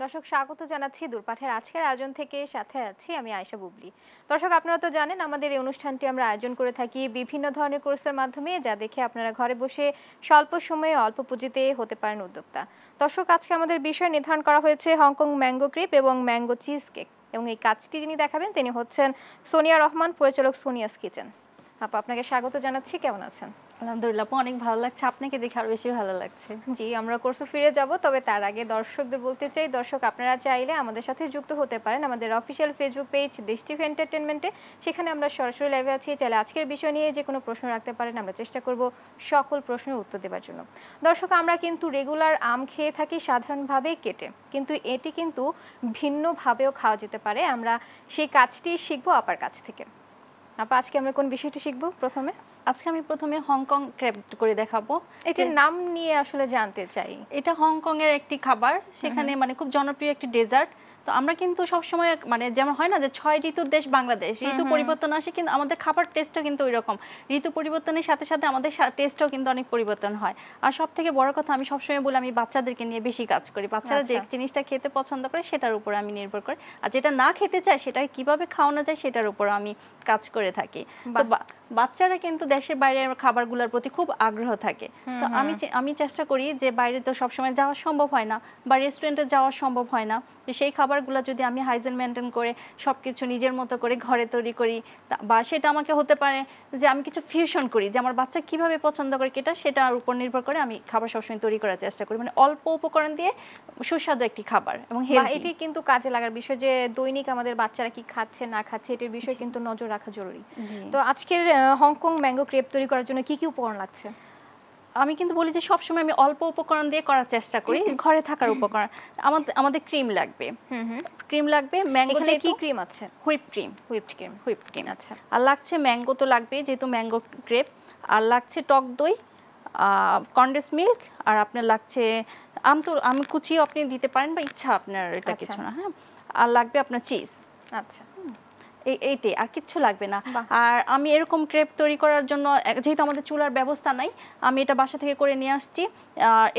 দর্শক স্বাগত জানাচ্ছি দূরপাঠের আজকের আয়োজন থেকে সাথে আছি আমি আয়েশা বুবলি। দর্শক আপনারা তো জানেন আমাদের এই অনুষ্ঠানটি আমরা আয়োজন করে থাকি বিভিন্ন ধরনের কোর্সের মাধ্যমে, যা দেখে আপনারা ঘরে বসে স্বল্প সময়ে অল্প পুঁজিতে হতে পারেন উদ্যোক্তা। দর্শক আজকে আমাদের বিষয় নির্ধারণ করা হয়েছে হংকং ম্যাঙ্গো ক্রিপ এবং ম্যাঙ্গো চিজ কেক, এবং এই কাজটি যিনি দেখাবেন তিনি হচ্ছেন সোনিয়া রহমান, পরিচালক সোনিয়াস কিচেন। আপু আপনাকে স্বাগত জানাচ্ছি, কেমন আছেন? আলহামদুলিল্লাহ, অনেক ভালো লাগছে। আপনাকে দেখে আরো বেশি ভালো লাগছে। জি, আমরা কোর্সে ফিরে যাব, তবে তার আগে দর্শকদের বলতে চাই, দর্শক আপনারা চাইলে আমাদের সাথে যুক্ত হতে পারেন আমাদের অফিসিয়াল ফেসবুক পেজ দেশ টিভি এন্টারটেইনমেন্টে। সেখানে আমরা সরাসরি লাইভে আছি। চাইলে আজকের বিষয় নিয়ে যে কোনো প্রশ্ন রাখতে পারেন, আমরা চেষ্টা করব সকল প্রশ্নের উত্তর দেওয়ার জন্য। দর্শক, আমরা কিন্তু রেগুলার আম খেয়ে থাকি সাধারণভাবে কেটে, কিন্তু এটি কিন্তু ভিন্নভাবেও খাওয়া যেতে পারে। আমরা সেই কাজটি শিখবো আপার কাছ থেকে। আপা, আজকে আমরা কোন বিষয়টি শিখবো প্রথমে? আজকে আমি প্রথমে হংকং ক্রেপ করে দেখাবো। এটার নাম নিয়ে আসলে জানতে চাই। এটা হংকং এর একটি খাবার, সেখানে মানে খুব জনপ্রিয় একটি ডেজার্ট। তো আমরা কিন্তু সবসময় মানে যেমন হয় না যে 6 ঋতুর দেশ বাংলাদেশ, ঋতু পরিবর্তন আসে, কিন্তু আমাদের খাবার টেস্টও কিন্তু ওইরকম। ঋতু পরিবর্তনের সাথে সাথে আমাদের টেস্টও কিন্তু অনেক পরিবর্তন হয়। আর সব থেকে বড় কথা, আমি সবসময় বলি আমি বাচ্চাদেরকে নিয়ে বেশি কাজ করি। বাচ্চারা যে জিনিসটা খেতে পছন্দ করে সেটার উপর আমি নির্ভর করি, আর যেটা না খেতে চায় সেটাকে কিভাবে খাওয়ানো যায় সেটার উপর আমি কাজ করে থাকি। তো বাচ্চারা কিন্তু দেশের বাইরের খাবারগুলোর প্রতি খুব আগ্রহ থাকে। তো আমি চেষ্টা করি যে বাইরে তো সবসময় যাওয়া সম্ভব হয় না, বা রেস্টুরেন্টে যাওয়া সম্ভব হয় না, তো সেই খাবারগুলো যদি আমি হাইজিন মেনটেন করে সবকিছু নিজের মতো করে ঘরে তৈরি করি, বা সেটা আমাকে হতে পারে যে আমি কিছু ফিউশন করি, যে আমার বাচ্চা কিভাবে পছন্দ করে কেটা, সেটার উপর নির্ভর করে আমি খাবার সবসময় তৈরি করার চেষ্টা করি, মানে অল্প উপকরণ দিয়ে সুস্বাদু একটি খাবার এবং হেলদি। এটি কিন্তু কাজে লাগার বিষয় যে দৈনিক আমাদের বাচ্চারা কি খাচ্ছে না খাচ্ছে এটির বিষয়ে কিন্তু নজর রাখা জরুরি। তো আজকের হংকং ম্যাঙ্গো ক্রেপ তৈরি করার জন্য কি কি উপকরণ লাগছে? আমি কিন্তু বলি যে সবসময় আমি অল্প উপকরণ দিয়ে করার চেষ্টা করি, ঘরে থাকার উপকরণ। আমাদের ক্রিম লাগবে, ক্রিম লাগবে। ম্যাঙ্গো, এখানে কি ক্রিম আছে? Whip cream. হুইপড ক্রিম, আচ্ছা। আর লাগছে ম্যাঙ্গো, তো লাগবে যেহেতু ম্যাঙ্গো ক্রেপ। আর লাগছে টক দই, কনডেন্স মিল্ক, আর আপনার লাগছে আম কুচিও আপনি দিতে পারেন, বা ইচ্ছা আপনার, এটা কিছু না। হ্যাঁ, আর লাগবে আপনার চিজ। আচ্ছা, এইটাই, আর কিচ্ছু লাগবে না। আর আমি এরকম ক্রেপ তৈরি করার জন্য, যেহেতু আমাদের চুলার ব্যবস্থা নাই, আমি এটা বাসা থেকে করে নিয়ে আসছি।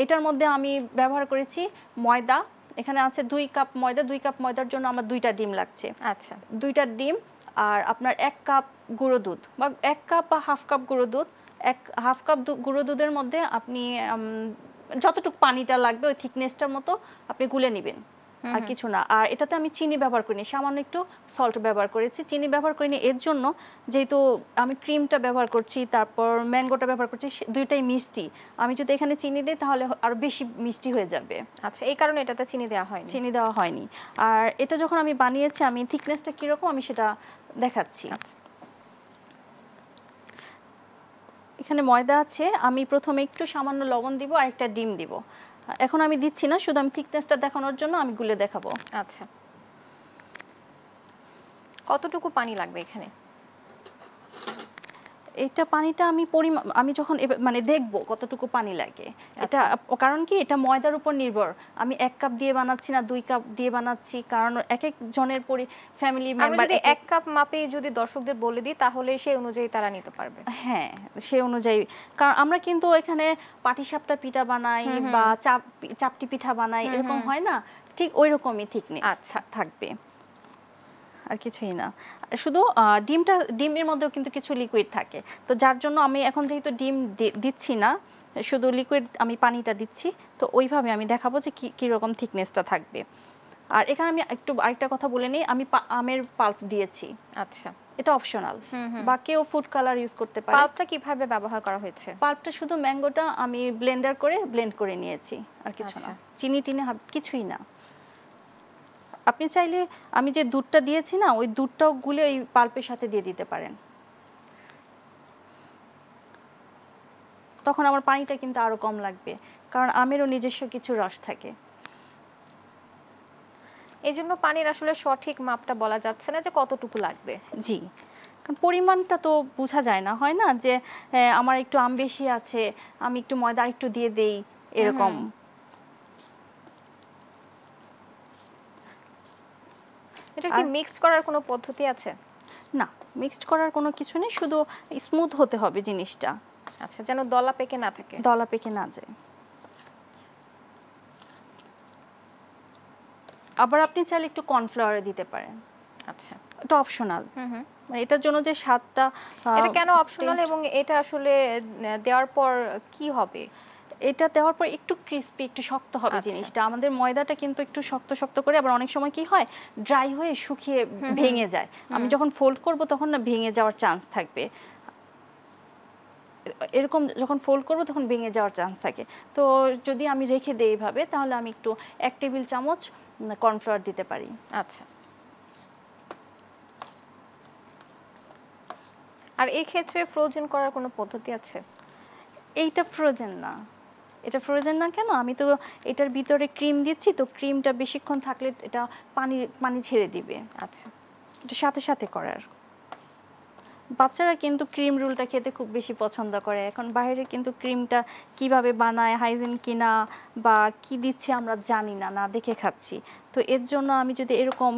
এটার মধ্যে আমি ব্যবহার করেছি ময়দা। এখানে আছে 2 কাপ ময়দা। 2 কাপ ময়দার জন্য আমার 2টা ডিম লাগছে। আচ্ছা, 2টা ডিম। আর আপনার 1 কাপ গুঁড়ো দুধ, বা 1 কাপ বা হাফ কাপ গুঁড়ো দুধ। হাফ কাপ গুঁড়ো দুধের মধ্যে আপনি যতটুকু পানিটা লাগবে ওই থিকনেসটার মতো আপনি গুলে নেবেন, আর কিছু না। আর এটাতে আমি চিনি ব্যবহার করিনি, সামান্য একটু সল্ট ব্যবহার করেছি। চিনি ব্যবহার করিনি এর জন্য, যেহেতু আমি ক্রিমটা ব্যবহার করছি, তারপর ম্যাঙ্গোটা ব্যবহার করছি, দুইটাই মিষ্টি। আমি যদি এখানে চিনি দিই তাহলে আরো বেশি মিষ্টি হয়ে যাবে। আচ্ছা, এই কারণে এটাতে চিনি দেওয়া হয়নি। আর এটা যখন আমি বানিয়েছি, আমি থিকনেসটা কিরকম আমি সেটা দেখাচ্ছি। এখানে ময়দা আছে, আমি প্রথমে একটু সামান্য লবণ দিব আর একটা ডিম দিব। এখন আমি দিচ্ছি না, শুধু আমি থিকনেসটা দেখানোর জন্য আমি গুলে দেখাবো। আচ্ছা, কতটুকু পানি লাগবে এখানে? এটা পানিটা আমি যখন মানে দেখব কতটুকু পানি লাগে, এটা কারণ কি এটা ময়দার উপর নির্ভর। আমি 1 কাপ দিয়ে বানাচ্ছি না 2 কাপ দিয়ে বানাচ্ছি, কারণ এক এক জনের ফ্যামিলি মেম্বার। যদি 1 কাপ মাপে যদি দর্শকদের বলে দিই তাহলে সেই অনুযায়ী তারা নিতে পারবে। হ্যাঁ, সেই অনুযায়ী, কারণ আমরা কিন্তু এখানে পাটিসাপটা পিঠা বানাই বা চাপটি পিঠা বানাই, এরকম হয় না, ঠিক ওই রকমই থিকনেস থাকবে, আর কিছুই না। শুধু ডিমের মধ্যেও কিন্তু কিছু লিকুইড থাকে, তো যার জন্য আমি এখন যেহেতু ডিম দিচ্ছি না, শুধু লিকুইড আমি পানিটা দিচ্ছি, তো ওইভাবে আমি দেখাবো যে কীরকম থিকনেসটা থাকবে। আর এখানে আমি একটু আরেকটা কথা বলে নিই, আমি আমের পাল্প দিয়েছি। আচ্ছা, এটা অপশনাল, বা কেউ ফুড কালার ইউজ করতে পারে। পাল্পটা কিভাবে ব্যবহার করা হয়েছে? পাল্পটা শুধু ম্যাঙ্গোটা আমি ব্লেন্ড করে নিয়েছি, আর কিছু না। চিনি টিনি কিছুই না। আপনি চাইলে আমি যে দুধটা দিয়েছি না, ওই দুধটাও গুলে ওই পাল্পের সাথে দিয়ে দিতে পারেন, তখন আমার পানিটা কিন্তু আরো কম লাগবে, কারণ আমেরও নিজস্ব কিছু রস থাকে। এই জন্য পানির আসলে সঠিক মাপটা বলা যাচ্ছে না যে কতটুকু লাগবে। জি, কারণ পরিমাণটা তো বোঝা যায় না, হয় না যে আমার একটু আম বেশি আছে, আমি একটু ময়দা একটু দিয়ে দেই, এরকম। এটা কি মিক্সড করার কোনো পদ্ধতি আছে? না, মিক্সড করার কোনো কিছু নেই, শুধু স্মুথ হতে হবে জিনিসটা। আচ্ছা, যেন দলা পেকে না থাকে। দলা পেকে না যায়। আবার আপনি চাইলে একটু কর্নফ্লাওয়ারে দিতে পারেন, আচ্ছা এটা অপশনাল। মানে এটার জন্য যে স্বাদটা, এটা কেন অপশনাল এবং এটা আসলে দেওয়ার পর কি হবে? এটা দেওয়ার পর একটু ক্রিস্পি, একটু শক্ত হবে জিনিসটা। আমাদের ময়দাটা কিন্তু একটু শক্ত শক্ত করে, আবার অনেক সময় কি হয় ড্রাই হয়ে শুকিয়ে ভেঙে যায়। আমি যখন ফোল্ড করব তখন না ভেঙে যাওয়ার চান্স থাকবে, এরকম যখন ফোল্ড করব তখন ভেঙে যাওয়ার চান্স থাকে। তো যদি আমি রেখে দেই এইভাবে, তাহলে আমি একটু 1 টেবিল চামচ কর্নফ্লাওয়ার দিতে পারি। আচ্ছা, আর এই ক্ষেত্রে ফ্রোজেন করার কোনো পদ্ধতি আছে? এইটা ফ্রোজেন না, এটা ফ্রোজেন না কেন, আমি তো এটার ভিতরে ক্রিম দিচ্ছি, তো ক্রিমটা বেশিক্ষণ থাকলে এটা পানি পানি ছেড়ে দিবে। আচ্ছা, এটা সাথে সাথে করার। বাচ্চারা কিন্তু ক্রিম রোলটা খেতে খুব বেশি পছন্দ করে। এখন বাইরে কিন্তু ক্রিমটা কিভাবে বানায়, হাইজিন কিনা বা কি দিচ্ছে আমরা জানি না, না দেখে খাচ্ছি। তো এর জন্য আমি যদি এরকম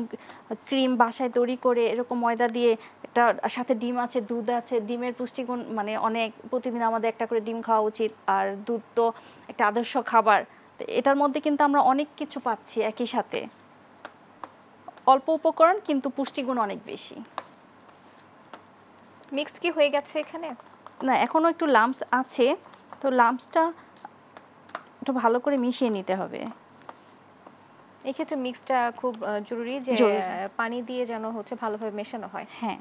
ক্রিম বাসায় তৈরি করে এরকম ময়দা দিয়ে, একটা সাথে ডিম আছে, দুধ আছে, ডিমের পুষ্টিগুণ মানে অনেক, প্রতিদিন আমাদের একটা করে ডিম খাওয়া উচিত, আর দুধ তো একটা আদর্শ খাবার। তো এটার মধ্যে কিন্তু আমরা অনেক কিছু পাচ্ছি একই সাথে, অল্প উপকরণ কিন্তু পুষ্টিগুণ অনেক বেশি। মিক্স কি হয়ে গেছে এখানে? না, এখনো একটু লাম্পস আছে, তো লাম্পসটা একটু ভালো করে মিশিয়ে নিতে হবে। এক্ষেত্রে মিক্সটা খুব জরুরি, যে পানি দিয়ে যেন হচ্ছে ভালোভাবে মেশানো হয়। হ্যাঁ,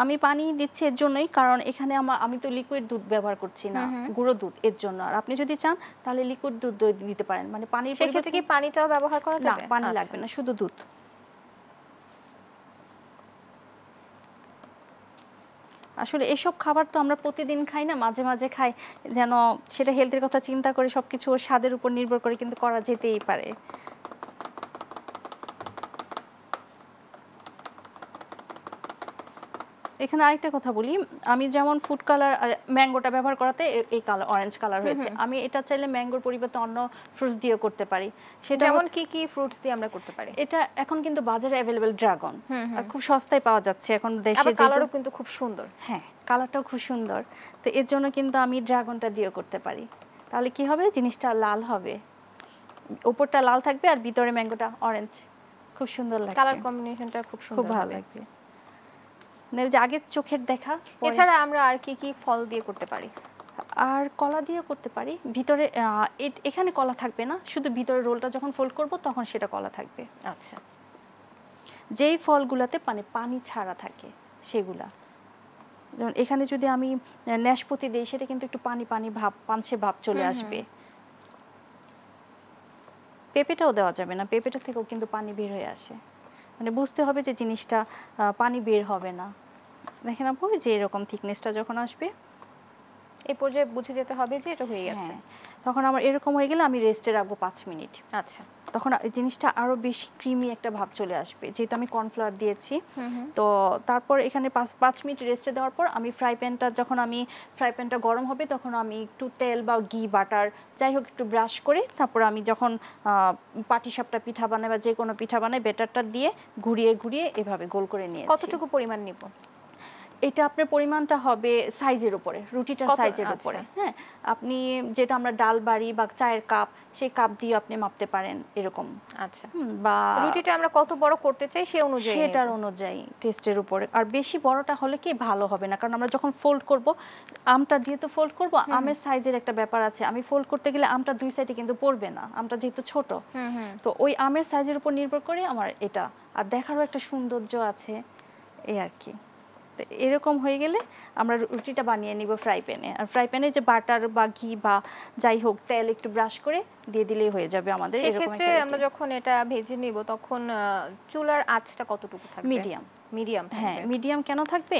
আমি পানি দিচ্ছি এর জন্যই, কারণ এখানে আমি তো লিকুইড দুধ ব্যবহার করছি না, গুঁড়ো দুধ, এর জন্য। আর আপনি যদি চান তাহলে লিকুইড দুধ দিতে পারেন, মানে পানির পরিবর্তে। সেক্ষেত্রে কি পানিটাও ব্যবহার করা না, যাবে? পানি লাগবে না, শুধু দুধ। আসলে এসব খাবার তো আমরা প্রতিদিন খাই না, মাঝে মাঝে খাই, যেন সেটা হেলথের কথা চিন্তা করে সবকিছু স্বাদের উপর নির্ভর করে কিন্তু করা যেতেই পারে। এখানে আরেকটা কথা বলি, আমি যেমন ফুড কালার ম্যাঙ্গোটা ব্যবহার করাতে এই কালার অরেঞ্জ কালার হয়েছে, আমি এটা চাইলে ম্যাঙ্গোর পরিবর্তে অন্য ফ্রুটস দিয়ে করতে পারি। সেটা যেমন কি কি ফ্রুটস দিয়ে আমরা করতে পারি? এটা এখন কিন্তু বাজারে অ্যাভেলেবল ড্রাগন, আর খুব সস্তায় পাওয়া যাচ্ছে এখন দেশে। আবার কালারও কিন্তু খুব সুন্দর। হ্যাঁ, কালারটাও খুব সুন্দর, তো এর জন্য কিন্তু আমি ড্রাগনটা দিয়ে করতে পারি। তাহলে কি হবে, জিনিসটা লাল হবে, উপরটা লাল থাকবে আর ভিতরে ম্যাঙ্গোটা অরেঞ্জ, খুব সুন্দর লাগবে। কালার কম্বিনেশনটা খুব সুন্দর, খুব ভালো লাগবে। মানে যে আগে চোখের দেখা। এছাড়া আমরা আর কি কি ফল দিয়ে করতে পারি? আর কলা দিয়ে করতে পারি। ভিতরে এখানে কলা থাকবে না, শুধু ভিতরে রোলটা যখন ফোল্ড করব তখন সেটা কলা থাকবে। আচ্ছা, যেই ফলগুলাতে পানি ছাড়া থাকে সেগুলা, যেমন এখানে যদি আমি নাশপাতি দিই, সেটা কিন্তু একটু পানি পানি ভাব, পানসে ভাব চলে আসবে। পেঁপেটাও দেওয়া যাবে না, পেঁপেটা থেকেও কিন্তু পানি বের হয়ে আসে, মানে বুঝতে হবে যে জিনিসটা পানি বের হবে না। দেখেন আপু, যে এরকম থিকনেসটা যখন আসবে, এই পর্যায়ে বুঝে যেতে হবে যে এটা হয়ে গেছে। তখন আমার এরকম হয়ে গেলে আমি রেস্টে রাখবো 5 মিনিট। আচ্ছা, তখন এই জিনিসটা আরো বেশি ক্রিমি একটা ভাব চলে আসবে, যেহেতু আমি কর্নফ্লাওয়ার দিয়েছি। তো তারপর এখানে 5 মিনিট রেস্টে দেওয়ার পর আমি ফ্রাই প্যানটা গরম হবে, তখন আমি একটু তেল বা ঘি, বাটার যাই হোক একটু ব্রাশ করে, তারপর আমি যখন পাটিসাপটা পিঠা বানাই বা যে কোনো পিঠা বানাই, ব্যাটারটা দিয়ে ঘুরিয়ে ঘুরিয়ে এভাবে গোল করে নিয়েছি। কতটুকু পরিমাণ নিব? এটা আপনার পরিমাণটা হবে সাইজের উপরে, রুটিটার সাইজের উপরে। হ্যাঁ, আপনি যেটা আমরা ডাল বাড়ি বা চায়ের কাপ, সেই কাপ দিয়ে আপনি মাপতে পারেন এরকম। আচ্ছা, বা রুটিটা আমরা কত বড় করতে চাই সেই অনুযায়ী, সেটার অনুযায়ী টেস্টের উপরে। আর বেশি বড়টা হলে কি ভালো হবে না, কারণ আমরা যখন ফোল্ড করব, আমটা দিয়ে তো ফোল্ড করব, আমের সাইজের একটা ব্যাপার আছে, আমি ফোল্ড করতে গেলে আমটা দুই সাইডে কিন্তু পড়বে না, আমটা যেহেতু ছোট। তো ওই আমের সাইজের উপর নির্ভর করে আমার এটা, আর দেখারও একটা সৌন্দর্য আছে, এই আর কি। এরকম হয়ে গেলে আমরা রুটিটা বানিয়ে নিব ফ্রাই প্যানে। আর ফ্রাই প্যানে যে বাটার বা ঘি বা যাই হোক তেল একটু ব্রাশ করে দিয়ে দিলেই হয়ে যাবে আমাদের। সেক্ষেত্রে আমরা যখন এটা ভেজে নিব তখন চুলার আঁচটা কতটুকু থাকবে? মিডিয়াম। হ্যাঁ, মিডিয়াম কেন থাকবে,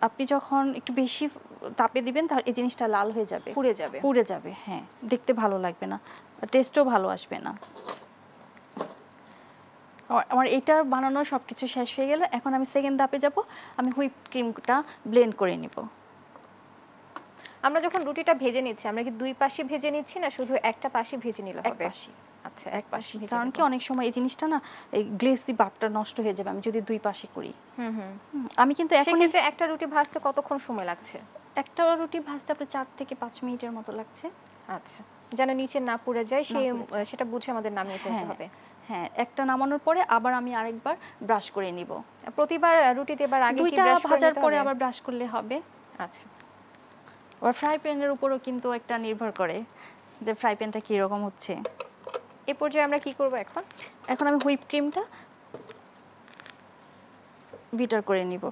আপনি যখন একটু বেশি তাপে দিবেন তাহলে এই জিনিসটা লাল হয়ে যাবে, পুড়ে যাবে। হ্যাঁ, দেখতে ভালো লাগবে না, টেস্টও ভালো আসবে না। আমার এটা বানানো সব কিছু শেষ হয়ে গেল, এখন আমি সেকেন্ড ধাপে যাব, আমি হুইপ ক্রিমটা ব্লেন্ড করে নিব। আমরা যখন রুটিটা ভেজে নিচ্ছি, আমরা কি দুই পাশে ভেজে নিচ্ছি না শুধু একটা পাশে ভেজে নিলে হবে? এক পাশে। আচ্ছা, এক পাশে। কারণ কি অনেক সময় এই জিনিসটা না, এই গ্লেসি ভাবটা নষ্ট হয়ে যাবে আমি যদি দুই পাশে করি। আমি কিন্তু এখন একটা রুটি ভাজতে কতক্ষণ সময় লাগছে? একটা রুটি ভাজতে আপনার 4 থেকে 5 মিনিটের মতো লাগছে। আচ্ছা, যেন নিচে না পুড়ে যায় সেটা বুঝে আমাদের নামিয়ে ফেলতে হবে। হ্যাঁ, একটা নামানোর পরে আবার আমি আরেকবার ব্রাশ করে নিব। প্রতিবার রুটি দেবার আগে কি দুইটা ব্রাশ করে ভাজার নিতে পরে হবে? আবার ব্রাশ করলে হবে। আচ্ছা। আর ফ্রাই প্যানের উপরও কিন্তু একটা নির্ভর করে যে ফ্রাই প্যানটা কি রকম হচ্ছে। এই পর্যায়ে আমরা কি করব এখন? এখন আমি হুইপ ক্রিমটা বিটার করে নিব।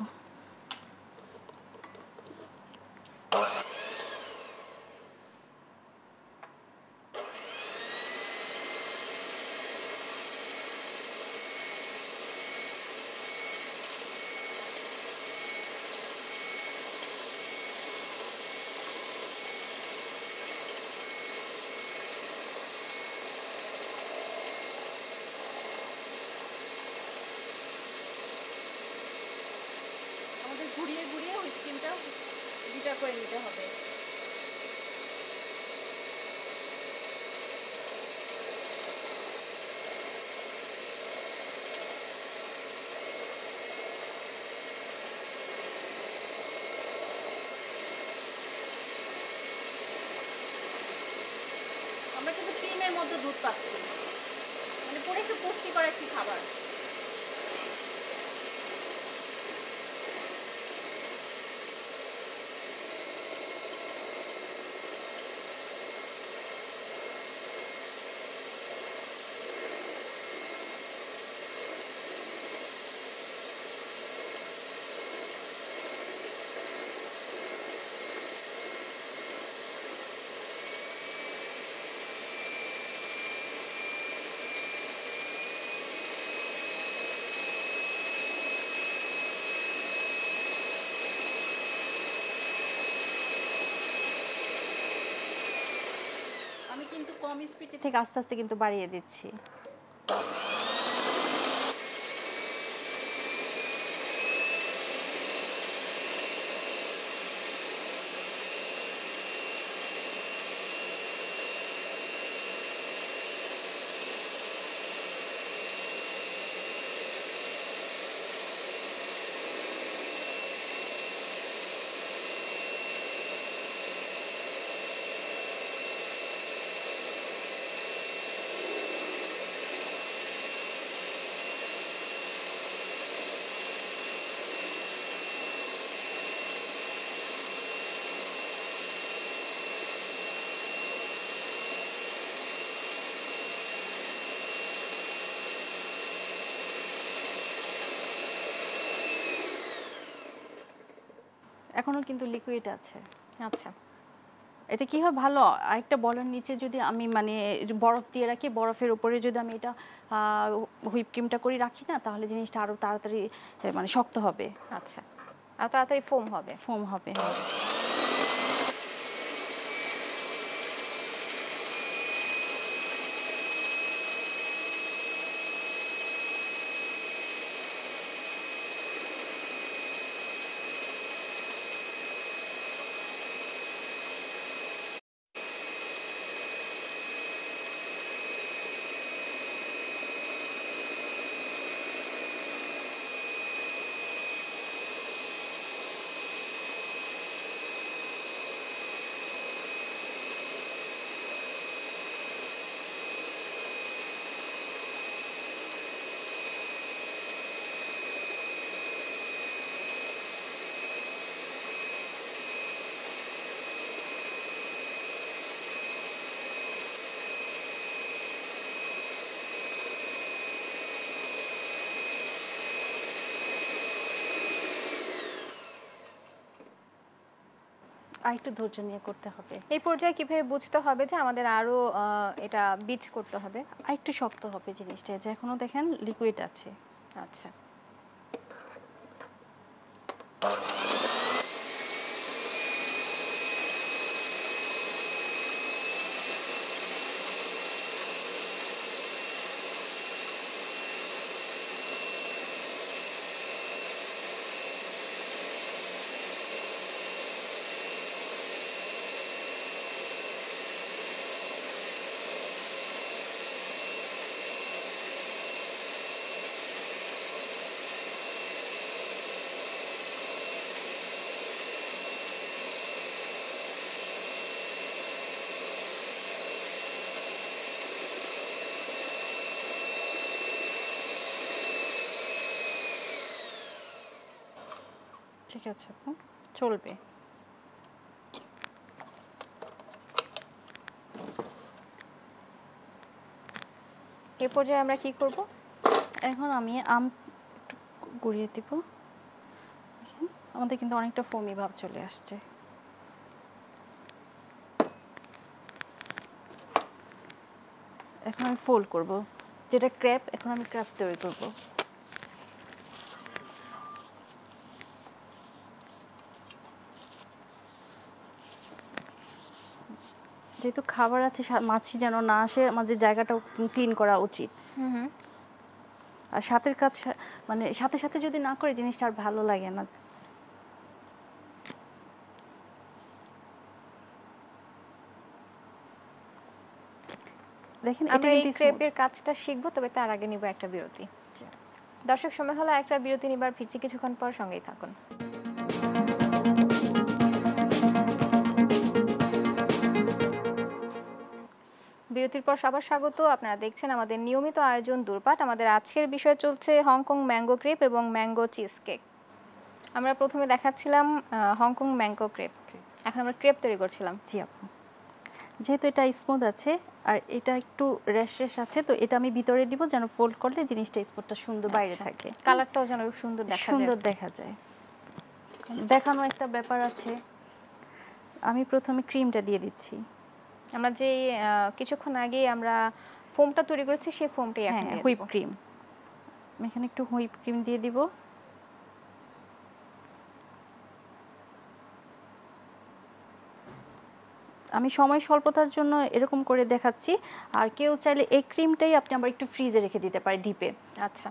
আমাদের ঘুরিয়ে ঘুরিয়ে হুইপ ক্রিমটা বিটার করে নিতে হবে। আমরা কিন্তু ক্রিমের মধ্যে দুধ পাচ্ছি, মানে পুরো একটু পুষ্টিকর একটি খাবার। আমি কিন্তু কম স্পিডে থেকে আস্তে আস্তে কিন্তু বাড়িয়ে দিচ্ছি। এখনো কিন্তু লিকুইড আছে। আচ্ছা, এটা কি হয় ভালো, আরেকটা বলের নিচে যদি আমি মানে বরফ দিয়ে রাখি, বরফের উপরে যদি আমি এটা হুইপ ক্রিমটা করে রাখি না, তাহলে জিনিসটা আরো তাড়াতাড়ি মানে শক্ত হবে। আচ্ছা, আর তাড়াতাড়ি ফোম হবে। ফোম হবে। আর একটু ধৈর্য নিয়ে করতে হবে। এই পর্যায়ে কিভাবে বুঝতে হবে যে আমাদের আরো এটা বিট করতে হবে? আর একটু শক্ত হবে জিনিসটা, যে এখনো দেখেন লিকুইড আছে। আচ্ছা, ঠিক আছে আপু, চলবে। এই পর্যায়ে আমরা কি করব? এখন আমি আম একটু গড়িয়ে দিব। আমাদের কিন্তু অনেকটা ফোমি ভাব চলে আসছে। এখন আমি ফোল্ড করব, যেটা ক্র্যাপ, এখন আমি ক্র্যাপ তৈরি করব। যেহেতু খাবার আছে, মাছি যেন না আসে, আমাদের জায়গাটাও ক্লিন করা উচিত। আর সাথের কাজ মানে সাথে সাথে যদি না করে জিনিসটা আর ভালো লাগে না। দেখেন এটা আমরা এই কিন্তু ক্রেপের কাজটা শিখবো, তবে তার আগে নিব একটা বিরতি। দর্শক, সময় হলো একটা বিরতি নিবার, ফিরছি কিছুক্ষণ পর, সঙ্গেই থাকুন। বিরতির পর সবার স্বাগত। আপনারা দেখছেন আমাদের নিয়মিত আয়োজন দূরপাট। আমাদের আজকের বিষয় চলছে হংকং ম্যাঙ্গো ক্রেপ এবং ম্যাঙ্গো চিজ কেক। আমরা প্রথমে দেখাচ্ছিলাম হংকং ম্যাঙ্গো ক্রেপ, এখন আমরা ক্রেপ তৈরি করছিলাম। জি আপু, যেহেতু এটা স্মুথ আছে আর এটা একটু র্যাশ র্যাশ আছে, তো এটা আমি ভিতরে দিব যেন ফোল্ড করলে জিনিসটা স্পটটা সুন্দর বাইরে থাকে, কালারটাও যেন সুন্দর দেখা যায়। সুন্দর দেখা যায়। দেখানো একটা ব্যাপার আছে। আমি প্রথমে ক্রিমটা দিয়ে দিচ্ছি। আমরা যে কিছুক্ষণ আগে আমরা ফোমটা তৈরি করেছি, সেই ফোমটাই এখন দিয়ে হুইপ দেব। ক্রিম, আমি এখানে একটু হুইপ ক্রিম দিয়ে দিব। আমি সময় স্বল্পতার জন্য এরকম করে দেখাচ্ছি। আর কেউ চাইলে এই ক্রিমটাই আপনি আবার একটু ফ্রিজে রেখে দিতে পারে ডিপে। আচ্ছা,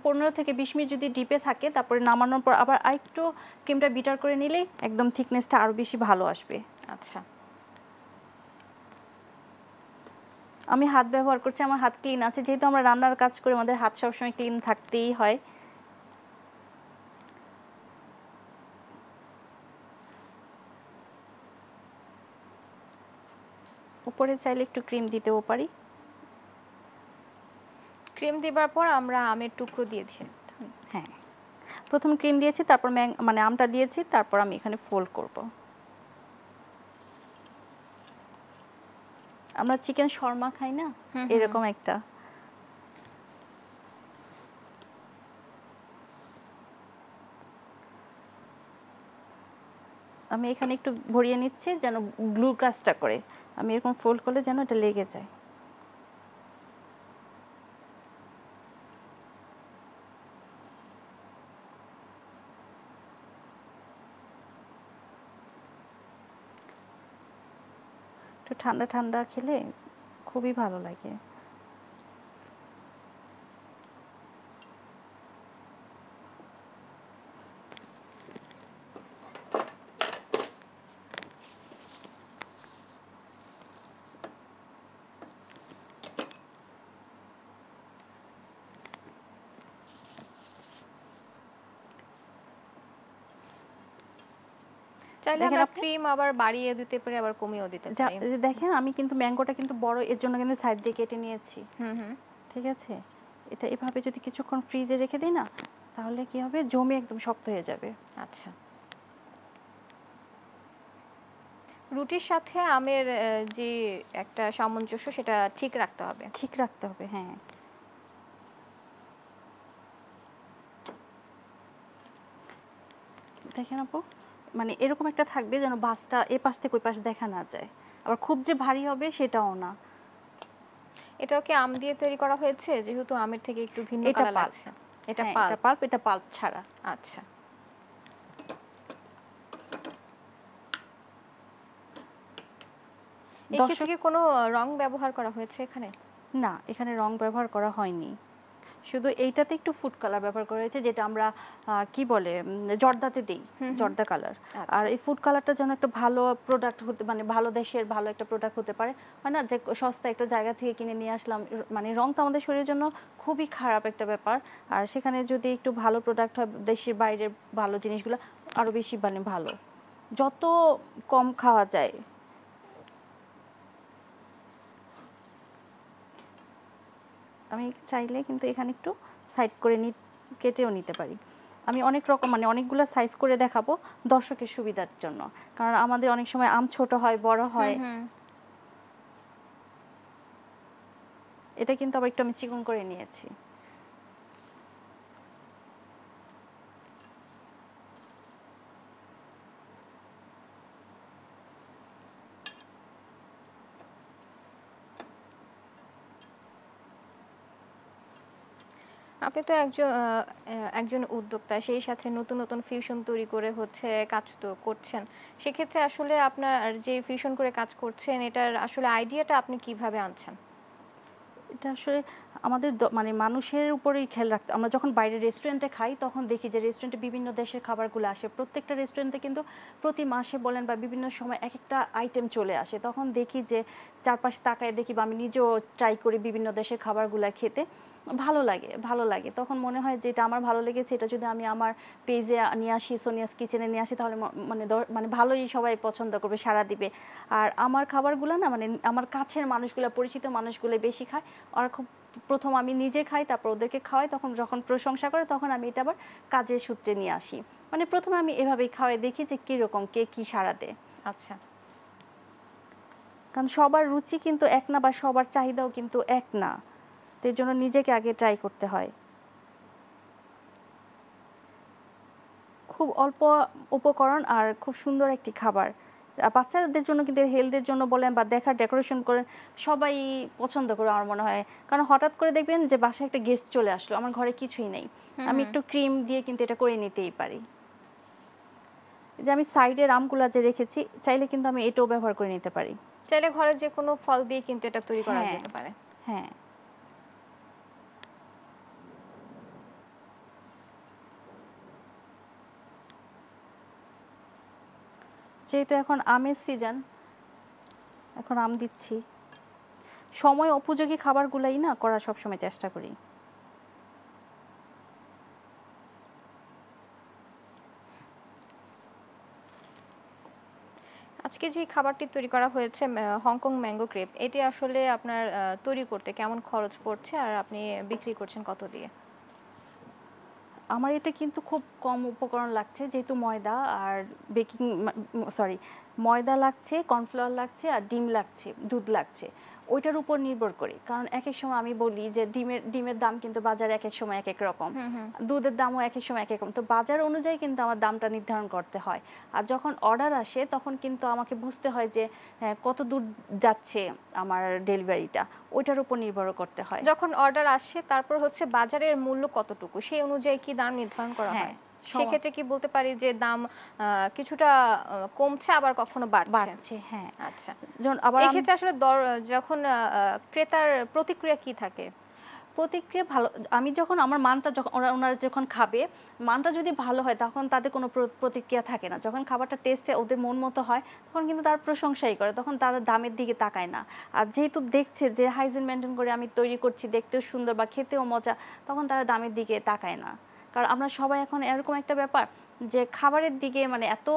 15 থেকে 20 মিনিট যদি ডিপে থাকে, তারপরে নামানোর পর আবার আরেকটু ক্রিমটা বিটার করে নিলে একদম থিকনেসটা আরও বেশি ভালো আসবে। আচ্ছা। আমি হাত ব্যবহার করছি, আমার হাত ক্লিন আছে, যেহেতু আমরা রান্নার কাজ করে আমাদের হাত সবসময় ক্লিন থাকতেই হয়। উপরে চাইলে একটু ক্রিম দিতেও পারি। ক্রিম দেবার পর আমরা আমের টুকরো দিয়েছি। হ্যাঁ, প্রথম ক্রিম দিয়েছি, তারপর মানে আমটা দিয়েছি, তারপর আমি এখানে ফোল্ড করব। আমরা চিকেন শর্মা খাই না, এরকম একটা। আমি এখানে একটু ভরিয়ে নিচ্ছি যেন গ্লু কাজটা করে। আমি এরকম ফোল্ড করলে যেন এটা লেগে যায়। একটু ঠান্ডা ঠান্ডা খেলে খুবই ভালো লাগে। চাইলে আমরা ক্রিম আবার বাড়িয়ে দিতে পারি, আবার কমিয়েও দিতে পারি। দেখেন আমি কিন্তু ম্যাঙ্গোটা কিন্তু বড়, এর জন্য কিন্তু সাইড দিয়ে কেটে নিয়েছি। ঠিক আছে, এটা এভাবে যদি কিছুক্ষণ ফ্রিজে রেখে দিই না, তাহলে কি হবে, জমে একদম শক্ত হয়ে যাবে। আচ্ছা, রুটির সাথে আমের যে একটা সামঞ্জস্য, সেটা ঠিক রাখতে হবে। ঠিক রাখতে হবে, হ্যাঁ। দেখেন আপু, মানে এরকম একটা থাকবে যেন বাসটা এ পাশ থেকে ওই পাশ দেখা না যায়, আবার খুব যে ভারী হবে সেটাও না। এটাও কি আম দিয়ে তৈরি করা হয়েছে, যেহেতু আমের থেকে একটু ভিন্ন কালার লাগছে? এটা পাল্প, এটা পাল্প ছাড়া। আচ্ছা, এই ক্ষেত্রে কি কোনো রং ব্যবহার করা হয়েছে এখানে? না, এখানে রং ব্যবহার করা হয়নি, শুধু এইটাতে একটু ফুড কালার ব্যবহার করা হয়েছে, যেটা আমরা কি বলে জর্দাতে দেই, জর্দা কালার। আর এই ফুড কালারটা যেন একটা ভালো প্রোডাক্ট হতে, মানে ভালো দেশের ভালো একটা প্রোডাক্ট হতে পারে। হয় না যে সস্তা একটা জায়গা থেকে কিনে নিয়ে আসলাম, মানে রং তো আমাদের শরীরের জন্য খুবই খারাপ একটা ব্যাপার। আর সেখানে যদি একটু ভালো প্রোডাক্ট হয়, দেশের বাইরের ভালো জিনিসগুলো আরও বেশি মানে ভালো, যত কম খাওয়া যায়। আমি চাইলে কিন্তু এখানে একটু সাইড করে কেটেও নিতে পারি। আমি অনেক রকম মানে অনেকগুলো সাইজ করে দেখাবো দর্শকের সুবিধার জন্য, কারণ আমাদের অনেক সময় আম ছোট হয় বড় হয়। এটা কিন্তু আবার একটু আমি চিকন করে নিয়েছি। আপনি তো একজন উদ্যোক্তা, সেই সাথে নতুন নতুন ফিউশন তৈরি করে হচ্ছে কাজ তো করছেন। সেক্ষেত্রে আসলে আপনার যে ফিউশন করে কাজ করছেন, এটার আসলে আইডিয়াটা আপনি কিভাবে আনছেন? এটা আসলে আমাদের মানে মানুষের উপরেই খেয়াল রাখতে, আমরা যখন বাইরে রেস্টুরেন্টে খাই তখন দেখি যে রেস্টুরেন্টে বিভিন্ন দেশের খাবারগুলো আসে, প্রত্যেকটা রেস্টুরেন্টে কিন্তু প্রতি মাসে বলেন বা বিভিন্ন সময় এক একটা আইটেম চলে আসে, তখন দেখি যে চারপাশে তাকায় দেখি বা আমি নিজেও ট্রাই করি বিভিন্ন দেশের খাবারগুলো খেতে, ভালো লাগে ভালো লাগে। তখন মনে হয় যে এটা আমার ভালো লেগেছে, এটা যদি আমি আমার পেজে নিয়ে আসি, সোনিয়াস কিচেনে নিয়ে আসি, তাহলে মানে মানে ভালোই সবাই পছন্দ করবে, সাড়া দিবে। আর আমার খাবারগুলো না মানে আমার কাছের মানুষগুলো, পরিচিত মানুষগুলো বেশি খায়। আর খুব প্রথম আমি নিজে খাই, তারপর ওদেরকে খাওয়াই, তখন যখন প্রশংসা করে তখন আমি এটা আবার কাজের সূত্রে নিয়ে আসি। মানে প্রথমে আমি এভাবেই খাওয়াই, দেখি যে কীরকম কে কী সাড়া দেয়। আচ্ছা। কারণ সবার রুচি কিন্তু এক না, বা সবার চাহিদাও কিন্তু এক না, তো এর জন্য নিজেকে আগে ট্রাই করতে হয়। খুব অল্প উপকরণ আর খুব সুন্দর একটি খাবার, বাচ্চাদের জন্য কিন্তু হেলথের জন্য বলেন বা দেখার ডেকোরেশন করে সবাই পছন্দ করে আমার মনে হয়। কারণ হঠাৎ করে দেখবেন যে বাসায় একটা গেস্ট চলে আসলো, আমার ঘরে কিছুই নেই, আমি একটু ক্রিম দিয়ে কিন্তু এটা করে নিতেই পারি। যে আমি সাইডের আমগুলা যে রেখেছি, চাইলে কিন্তু আমি এটাও ব্যবহার করে নিতে পারি। চাইলে ঘরে যে কোনো ফল দিয়ে কিন্তু এটা তৈরি করা যেতে পারে। হ্যাঁ, যেহেতু এখন আমের সিজন, এখন আম দিচ্ছি, সময় উপযোগী খাবারগুলাই না করার সবসময় চেষ্টা করি। আজকে যে খাবারটি তৈরি করা হয়েছে হংকং ম্যাঙ্গো ক্রেপ, এটি আসলে আপনার তৈরি করতে কেমন খরচ পড়ছে আর আপনি বিক্রি করছেন কত দিয়ে? আমার এটা কিন্তু খুব কম উপকরণ লাগছে, যেহেতু ময়দা আর বেকিং সরি ময়দা লাগছে, কর্নফ্লাওয়ার লাগছে, আর ডিম লাগছে, দুধ লাগছে, ওইটার উপর নির্ভর করে। কারণ এক এক সময় আমি বলি যে ডিমের দাম কিন্তু বাজারে এক এক সময় এক এক রকম, দুধের দামও এক এক সময় এক এক রকম, তো বাজার অনুযায়ী কিন্তু আমার দামটা নির্ধারণ করতে হয়। আর যখন অর্ডার আসে তখন কিন্তু আমাকে বুঝতে হয় যে কত দূর যাচ্ছে আমার ডেলিভারিটা, ওইটার উপর নির্ভর করতে হয়। যখন অর্ডার আসে তারপর হচ্ছে বাজারের মূল্য কতটুকু, সেই অনুযায়ী কি দাম নির্ধারণ করা হয়? সেক্ষেত্রে কি বলতে পারি যে দাম কিছুটা কমছে, আবার কখনো বাড়ছে? হ্যাঁ। আচ্ছা, আবার এক্ষেত্রে আসলে যখন ক্রেতার প্রতিক্রিয়া কি থাকে? প্রতিক্রিয়া ভালো, আমি যখন আমার মানটা যখন ওনারা যখন খাবে, মানটা যদি ভালো হয় তখন তাদের কোনো প্রতিক্রিয়া থাকে না। যখন খাবারটা টেস্টে ওদের মন মতো হয় তখন কিন্তু তারা প্রশংসাই করে, তখন তারা দামের দিকে তাকায় না। আর যেহেতু দেখছে যে হাইজিন মেনটেন করে আমি তৈরি করছি, দেখতেও সুন্দর বা খেতেও মজা, তখন তারা দামের দিকে তাকায় না। কারণ আমরা সবাই এখন এরকম একটা ব্যাপার যে খাবারের দিকে মানে এত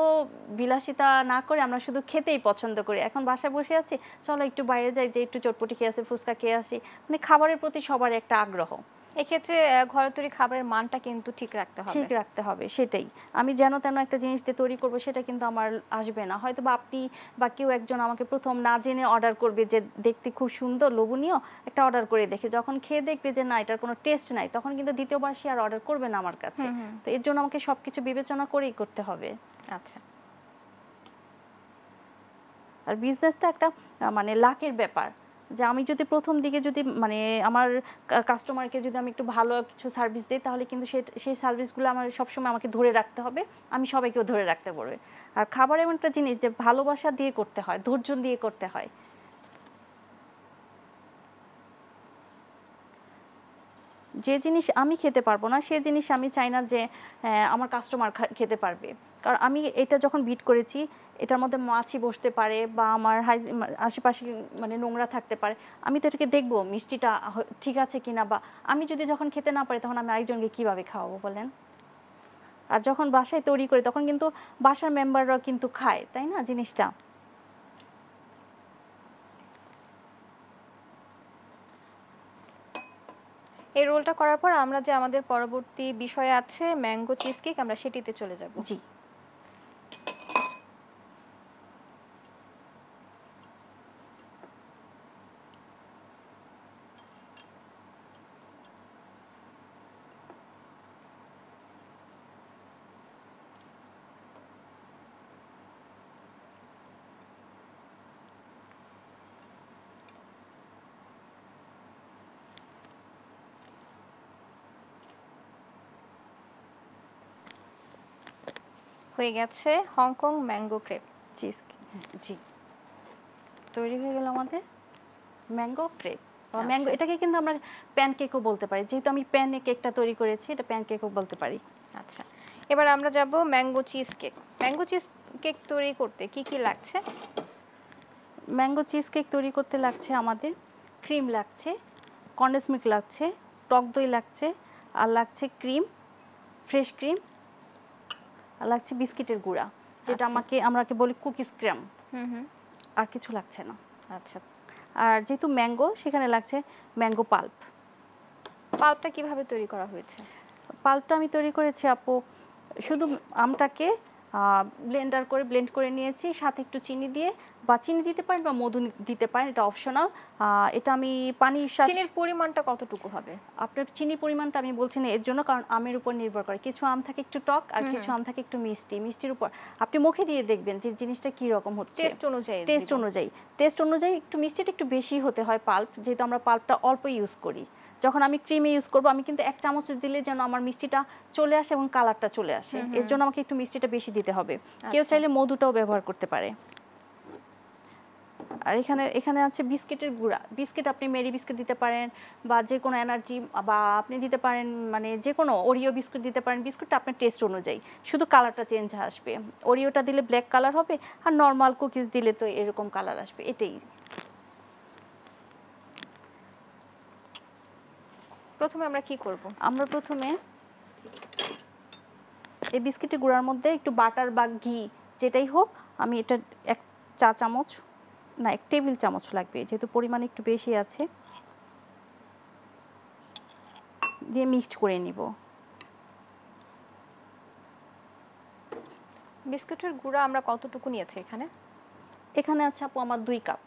বিলাসিতা না করে আমরা শুধু খেতেই পছন্দ করি। এখন বাসায় বসে আছি, চলো একটু বাইরে যাই, যে একটু চটপটি খেয়ে আসি, ফুচকা খেয়ে আসি, মানে খাবারের প্রতি সবার একটা আগ্রহ। এক্ষেত্রে ঘরে তৈরি খাবারের মানটা কিন্তু ঠিক রাখতে হবে। সেটাই, আমি যেন তেন একটা জিনিস দিয়ে তৈরি করবো সেটা কিন্তু আমার আসবে না। হয়তো বা আপনি বা কেউ একজন আমাকে প্রথম না জেনে অর্ডার করবে যে দেখতে খুব সুন্দর লোভনীয় একটা অর্ডার করে দেখে, যখন খেয়ে দেখবে যে না এটার কোনো টেস্ট নাই, তখন কিন্তু দ্বিতীয়বার সে আর অর্ডার করবে না আমার কাছে। তো এর জন্য আমাকে সবকিছু বিবেচনা করেই করতে হবে। আচ্ছা। আর বিজনেসটা একটা মানে লাকের ব্যাপার, যে আমি যদি প্রথম দিকে যদি মানে আমার কাস্টমারকে যদি আমি একটু ভালো কিছু সার্ভিস দিই, তাহলে কিন্তু সেই সার্ভিসগুলো আমার সবসময় আমাকে ধরে রাখতে হবে, আমি সবাইকেও ধরে রাখতে পারবে। আর খাবার এমন একটা জিনিস যে ভালোবাসা দিয়ে করতে হয়, ধৈর্য দিয়ে করতে হয়। যে জিনিস আমি খেতে পারবো না সে জিনিস আমি চাই না যে আমার কাস্টমার খেতে পারবে। কারণ আমি এটা যখন বিট করেছি, এটার মধ্যে মাছি বসতে পারে বা আমার আশেপাশে মানে নোংরা থাকতে পারে, আমি তো এটাকে দেখবো মিষ্টিটা ঠিক আছে কিনা, বা আমি যদি যখন খেতে না পারি তখন আমি আরেকজনকে কীভাবে খাওয়াবো বলেন। আর যখন বাসায় তৈরি করি তখন কিন্তু বাসার মেম্বাররা কিন্তু খায়, তাই না জিনিসটা। এই রোলটা করার পর আমরা যে আমাদের পরবর্তী বিষয় আছে ম্যাঙ্গো চিজ কেক, আমরা সেটিতে চলে যাব। জি। হয়ে গেছে হংকং ম্যাঙ্গো ক্রেপ চিজ। জি, তৈরি হয়ে গেল আমাদের ম্যাঙ্গো ক্রেপ বা ম্যাঙ্গো। এটাকে কিন্তু আমরা প্যানকেকও বলতে পারি, যেহেতু আমি প্যানে কেকটা তৈরি করেছি, এটা প্যানকেকও বলতে পারি। আচ্ছা, এবার আমরা যাব mango cheese cake. Mango cheese cake তৈরি করতে কি কি লাগছে? ম্যাঙ্গো চিজ কেক তৈরি করতে লাগছে আমাদের ক্রিম লাগছে, কন্ডেন্স মিল্ক লাগছে, টক দই লাগছে, আর লাগছে ক্রিম, ফ্রেশ ক্রিম, আর লাগছে বিস্কিটের গুঁড়া, যেটা আমরাকে বলি কুকিজ ক্রাম। আর কিছু লাগছে না। আচ্ছা, আর যেহেতু ম্যাঙ্গো, সেখানে লাগছে ম্যাঙ্গো পাল্প। পাল্পটা কিভাবে তৈরি করা হয়েছে? পাল্পটা আমি তৈরি করেছি আপু, শুধু আমটাকে ব্লেন্ড করে নিয়েছি, সাথে একটু চিনি দিয়ে, বা চিনি দিতে পারেন বা মধু দিতে পারেন, এটা অপশনাল। এটা আমি পানির সাথে। চিনির পরিমাণটা কতটুকু হবে? আপনার চিনির পরিমাণটা আমি বলছি না এর জন্য, কারণ আমের উপর নির্ভর করে। কিছু আম থাকে একটু টক, আর কিছু আম থাকে একটু মিষ্টি। মিষ্টির উপর আপনি মুখে দিয়ে দেখবেন যে জিনিসটা কি রকম হচ্ছে। টেস্ট অনুযায়ী একটু মিষ্টিটা একটু বেশি হতে হয় পাল্প, যেহেতু আমরা পাল্পটা অল্প ইউজ করি। যখন আমি ক্রিমে ইউজ করব, আমি কিন্তু 1 চামচ দিলে যেন আমার মিষ্টিটা চলে আসে এবং কালারটা চলে আসে, এর জন্য আমাকে একটু মিষ্টিটা বেশি দিতে হবে। কেউ চাইলে মধুটাও ব্যবহার করতে পারে। আর এখানে আছে বিস্কিটের গুঁড়া। বিস্কিট আপনি মেরি বিস্কিট দিতে পারেন, বা যে কোনো এনার্জি, বা আপনি দিতে পারেন মানে যে কোনো ওরিও বিস্কুট দিতে পারেন। বিস্কুটটা আপনার টেস্ট অনুযায়ী, শুধু কালারটা চেঞ্জ আসবে। ওরিওটা দিলে ব্ল্যাক কালার হবে, আর নর্মাল কুকিজ দিলে তো এরকম কালার আসবে। এটাই। প্রথমে আমরা কি করব? আমরা প্রথমে এই বিস্কিটের গুঁড়ার মধ্যে একটু বাটার বা ঘি যেটাই হোক, আমি এটা 1 চা চামচ না 1 টেবিল চামচ লাগবে, যেহেতু পরিমাণ একটু বেশি আছে, দিয়ে মিক্সড করে নিব। বিস্কুটের গুঁড়া আমরা কতটুকু নিয়েছি এখানে? এখানে আছে আপু আমার 2 কাপ।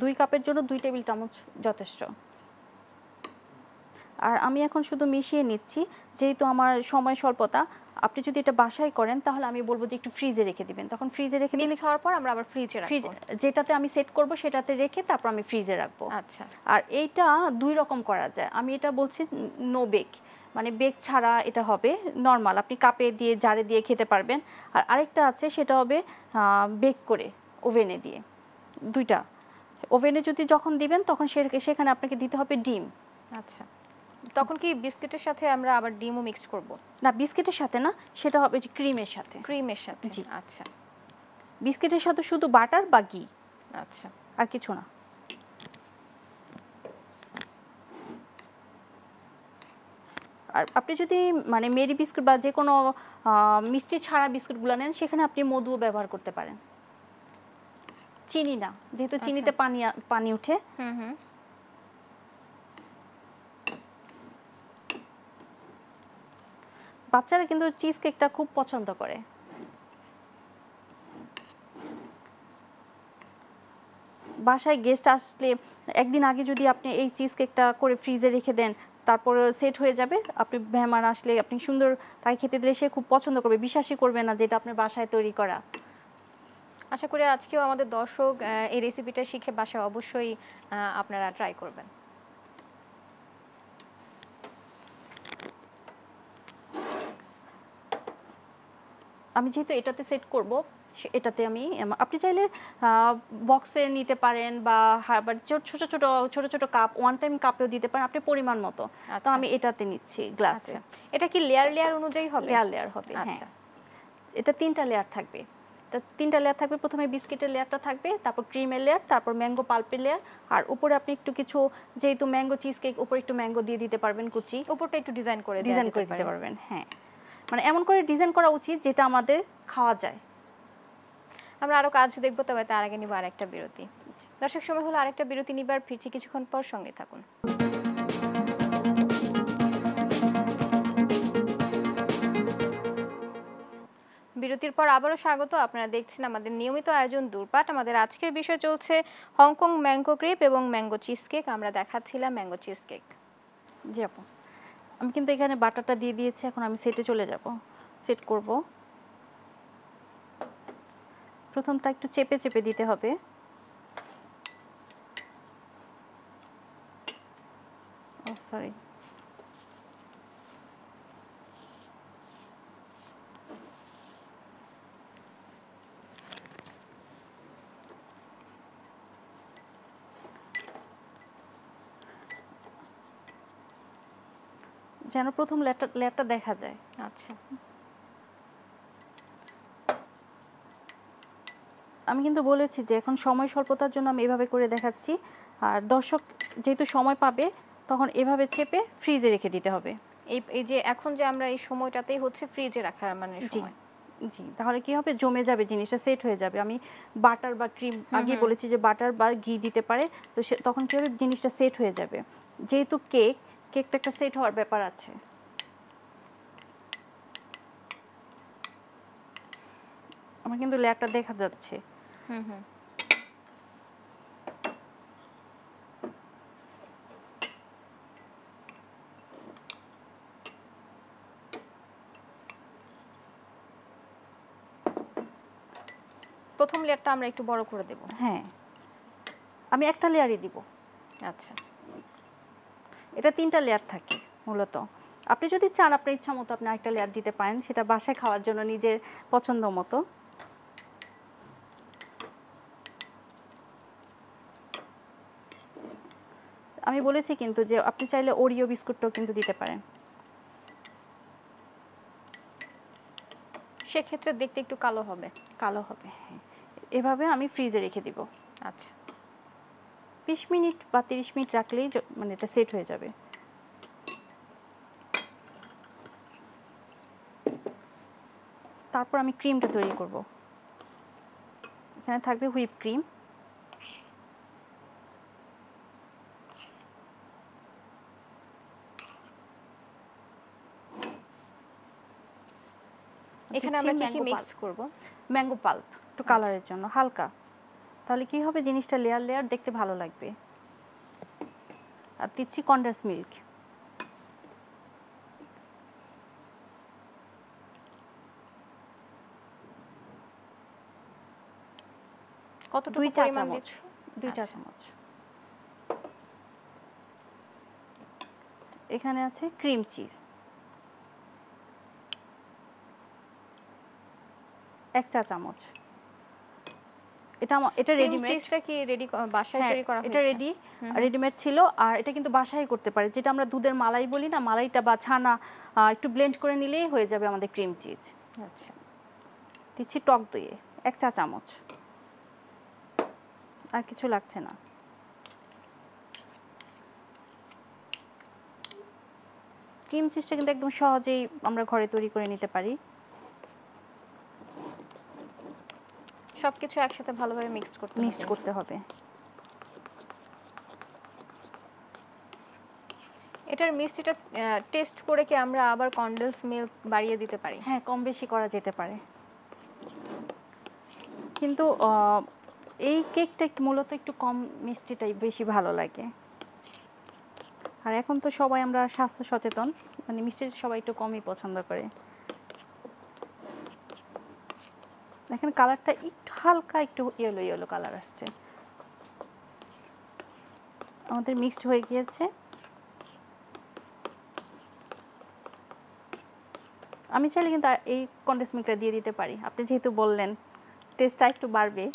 2 কাপের জন্য 2 টেবিল চামচ যথেষ্ট। আর আমি এখন শুধু মিশিয়ে নিচ্ছি, যেহেতু আমার সময় স্বল্পতা। আপনি যদি এটা বাসায় করেন, তাহলে আমি বলবো যে একটু ফ্রিজে রেখে দিবেন। তখন ফ্রিজে রেখে দিলে মিক্স হওয়ার পর আমরা আবার ফ্রিজে রাখবো। যেটাতে আমি সেট করব সেটাতে রেখে তারপর আমি ফ্রিজে রাখবো। আচ্ছা। আর এইটা 2 রকম করা যায়। আমি এটা বলছি নো বেক, মানে বেক ছাড়া এটা হবে নরমাল, আপনি কাপে দিয়ে জারে দিয়ে খেতে পারবেন। আর আরেকটা আছে, সেটা হবে বেক করে ওভেনে দিয়ে। 2টা ওভেনে যদি যখন দিবেন, তখন সেখানে আপনাকে দিতে হবে ডিম। আচ্ছা, তখন কি বিস্কিটের সাথে আমরা আবার ডিমও মিক্স করব? না, বিস্কিটের সাথে না, সেটা হবে যে ক্রিমের সাথে। ক্রিমের সাথে? জি। আচ্ছা, বিস্কিটের সাথে শুধু বাটার বা ঘি, আচ্ছা, আর কিছু না। আর আপনি যদি মানে মেরি বিস্কুট বা যে কোনো মিষ্টি ছাড়া বিস্কুটগুলো নেন, সেখানে আপনি মধুও ব্যবহার করতে পারেন, চিনি না, যেহেতু চিনিতে পানি উঠে। বাচ্চারা কিন্তু চিজ কেকটা খুব পছন্দ করে। বাসায় গেস্ট আসলে একদিন আগে যদি আপনি এই চিজ কেকটা করে ফ্রিজে রেখে দেন, তারপরে সেট হয়ে যাবে। আপনি মেহমান আসলে আপনি সুন্দর তাকে খেতে দিলে সে খুব পছন্দ করবে, বিশ্বাসই করবে না যে এটা আপনার বাসায় তৈরি করা। আশা করি আজকেও আমাদের দর্শক এই রেসিপিটা শিখে বাসায় অবশ্যই আপনারা ট্রাই করবেন। আমি যেহেতু এটাতে সেট করব, এটাতে আপনি চাইলে বক্সে নিতে পারেন, বা ছোট ছোট কাপ, ওয়ান টাইম কাপেও দিতে পারেন, আপনি পরিমাণ মতো। তো আমি এটাতে নিচ্ছি গ্লাসে। এটা কি লেয়ার অনুযায়ী হবে? লেয়ার হবে। আচ্ছা, এটা 3টা লেয়ার থাকবে। প্রথমে বিস্কিটের লেয়ারটা থাকবে, তারপর ক্রিমের লেয়ার, তারপর ম্যাঙ্গো পাল্পের লেয়ার, আর উপরে আপনি একটু কিছু, যেহেতু ম্যাঙ্গো চিজ কেক, উপরে একটু ম্যাঙ্গো দিয়ে দিতে পারবেন কুচি, উপরটা একটু ডিজাইন করে দিতে পারবেন। হ্যাঁ, মানে এমন করে ডিজাইন করা উচিত যেটা আমাদের খাওয়া যায়। আমরা আরো কাজ দেখব, তবে তার আগে নিব আরেকটা বিরতি। দর্শক, সময় হলো আরেকটা বিরতি নিবার, ফিরছি কিছুক্ষণ পর, সঙ্গে থাকুন। বিরতির পর আবারও স্বাগত। আপনারা দেখছেন আমাদের নিয়মিত আয়োজন দূরপাঠ। আমাদের আজকের বিষয় চলছে হংকং ম্যাঙ্গো ক্রেপ এবং ম্যাঙ্গো চিজ কেক। আমরা দেখাচ্ছিলাম ম্যাঙ্গো চিজ কেক। জি আপু, আমি কিন্তু এখানে বাটারটা দিয়ে দিয়েছি, এখন আমি সেটে চলে যাব। সেট করব। প্রথমটা একটু চেপে চেপে দিতে হবে। ও সরি, যেন প্রথম লেয়ারটা দেখা যায়। আচ্ছা, আমি কিন্তু বলেছি যে এখন সময় স্বল্পতার জন্য আমি এভাবে করে দেখাচ্ছি, আর দর্শক যেহেতু সময় পাবে তখন এভাবে চেপে ফ্রিজে রেখে দিতে হবে। এই যে এখন যে আমরা এই সময়টাতেই হচ্ছে ফ্রিজে রাখার মানে জি সময়। জি, তাহলে কি হবে, জমে যাবে, জিনিসটা সেট হয়ে যাবে। আমি বাটার বা ক্রিম আগে বলেছি যে বাটার বা ঘি দিতে পারে, তো তখন কি হবে, জিনিসটা সেট হয়ে যাবে। যেহেতু কেকটা একটা সেট হওয়ার ব্যাপার আছে। আমার কিন্তু লেয়ারটা দেখা যাচ্ছে। হুম হুম। প্রথম লেয়ারটা আমরা একটু বড় করে দেব। হ্যাঁ, আমি একটা লেয়ারই দিব। আচ্ছা, এটা 3টা লেয়ার থাকে মূলত। আপনি যদি চান আপনার ইচ্ছা মতো আপনি আরেকটা লেয়ার দিতে পারেন, সেটা বাসায় খাওয়ার জন্য নিজের পছন্দ মতো। আমি বলেছি কিন্তু যে আপনি চাইলে ওরিও বিস্কুটটাও কিন্তু দিতে পারেন। সেক্ষেত্রে দেখতে একটু কালো হবে। কালো হবে, হ্যাঁ। এভাবে আমি ফ্রিজে রেখে দিব। আচ্ছা, 20 মিনিট বা 30 মিনিট রাখলেই মানে এটা সেট হয়ে যাবে। তারপর আমি ক্রিমটা তৈরি করব। এখানে থাকবে হুইপ ক্রিম। এখানে আমরা কি কি মিক্স করব? ম্যাঙ্গো পাল্প, একটু কালারের জন্য হালকা, তাহলে কি হবে, জিনিসটা লেয়ার লেয়ার দেখতে ভালো লাগবে। আর দিচ্ছি কনডেন্স মিল্ক। কতটুকু পরিমাণ দিচ্ছি? 2 চা চামচ। এখানে আছে ক্রিম চিজ 1 চা চামচ। এটা রেডিমেড। চিজটা কি রেডি বাসায় তৈরি করা হয়েছে? এটা রেডিমেড ছিল, আর এটা কিন্তু বাসায় করতে পারে, যেটা আমরা দুধের মালাই বলি না, মালাইটা বা ছানা একটু ব্লেন্ড করে নিলেই হয়ে যাবে আমাদের ক্রিম চিজ। আচ্ছা, দিচ্ছি টক দই 1 চা চামচ, আর কিছু লাগছে না। ক্রিম চিজটা কিন্তু একদম সহজেই আমরা ঘরে তৈরি করে নিতে পারি। সবকিছু একসাথে ভালোভাবে মিক্সড করতে হবে। এটার মিষ্টিটা টেস্ট করে কি আমরা আবার কনডেন্স মিল্ক বাড়িয়ে দিতে পারি? হ্যাঁ, কম বেশি করা যেতে পারে, কিন্তু এই কেকটা মূলত একটু কম মিষ্টিটাই বেশি ভালো লাগে। আর এখন তো সবাই আমরা স্বাস্থ্য সচেতন, মানে মিষ্টিটা সবাই একটু কমই পছন্দ করে। দেখেন কালারটা একটু হালকা একটু ইয়েলো ইয়েলো কালার আসছে। আমাদের মিক্সড হয়ে গিয়েছে। আমি চাইলে কিন্তু এই কনডেন্স মিল্কটা দিয়ে দিতে পারি, আপনি যেহেতু বললেন টেস্টটা একটু বাড়বে।